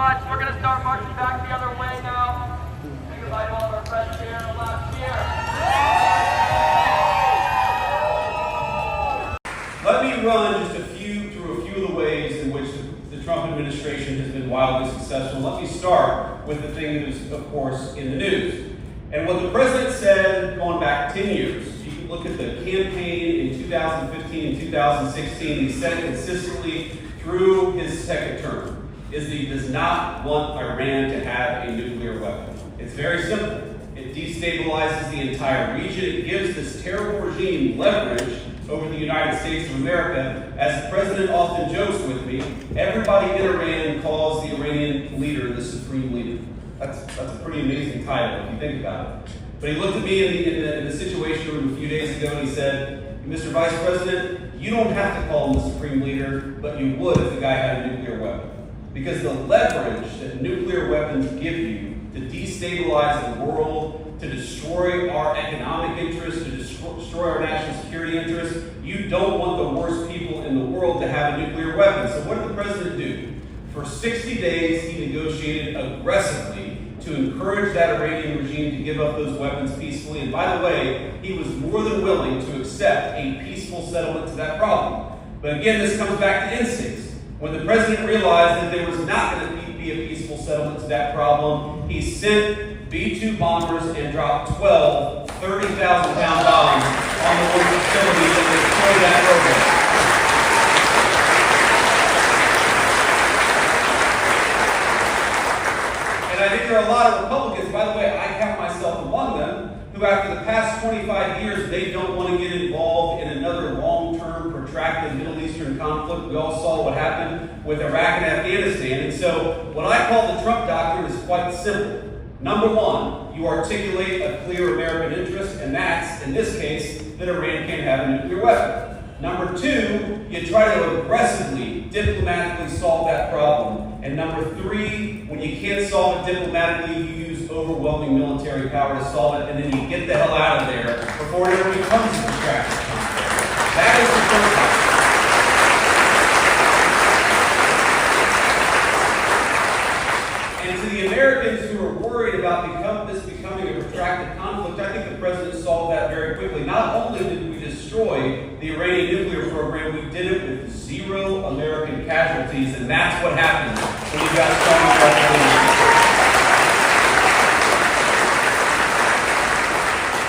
much. We're going to start marching back the other way now. Say goodbye to all of our friends here in the last year. Let me run just through a few of the ways in which the Trump administration has been wildly successful. Let me start with the thing that is, of course, in the news. And what the president said going back 10 years, you can look at the campaign in 2015 and 2016, he said consistently through his second term, is that he does not want Iran to have a nuclear weapon. It's very simple. It destabilizes the entire region. It gives this terrible regime leverage over the United States of America. As the president often jokes with me, everybody in Iran calls the Iranian leader the supreme leader. That's a pretty amazing title if you think about it. But he looked at me in the Situation Room a few days ago and he said, Mr. Vice President, you don't have to call him the supreme leader, but you would if the guy had a nuclear weapon. Because the leverage that nuclear weapons give you to destabilize the world, to destroy our economic interests, to destroy our national security interests, you don't want the worst people in the world to have a nuclear weapon. So what did the president do? For 60 days, he negotiated aggressively to encourage that Iranian regime to give up those weapons peacefully. And by the way, he was more than willing to accept a peaceful settlement to that problem. But again, this comes back to instincts. When the president realized that there was not going to be a peaceful settlement to that problem, he sent B-2 bombers and dropped 12 30,000-pound bombs on the war facility that destroyed that program. And I think there are a lot of Republicans, by the way, I count myself among them, who after the past 25 years, they don't want to get involved in another long-term, protracted Middle Eastern conflict. We all saw what happened with Iraq and Afghanistan. And so what I call the Trump doctrine is quite simple. Number one, you articulate a clear American interest, and that's, in this case, that Iran can't have a nuclear weapon. Number two, you try to aggressively, diplomatically solve that problem. And number three, when you can't solve it diplomatically, you use overwhelming military power to solve it, and then you get the hell out of there before it ever becomes a protracted conflict. That is the first option. And to the Americans who are worried about this becoming a protracted conflict, I think the president solved that very quickly. Not only did we destroy the Iranian nuclear program, we did it with 0 American casualties, and that's what happens when you've got strong presidents.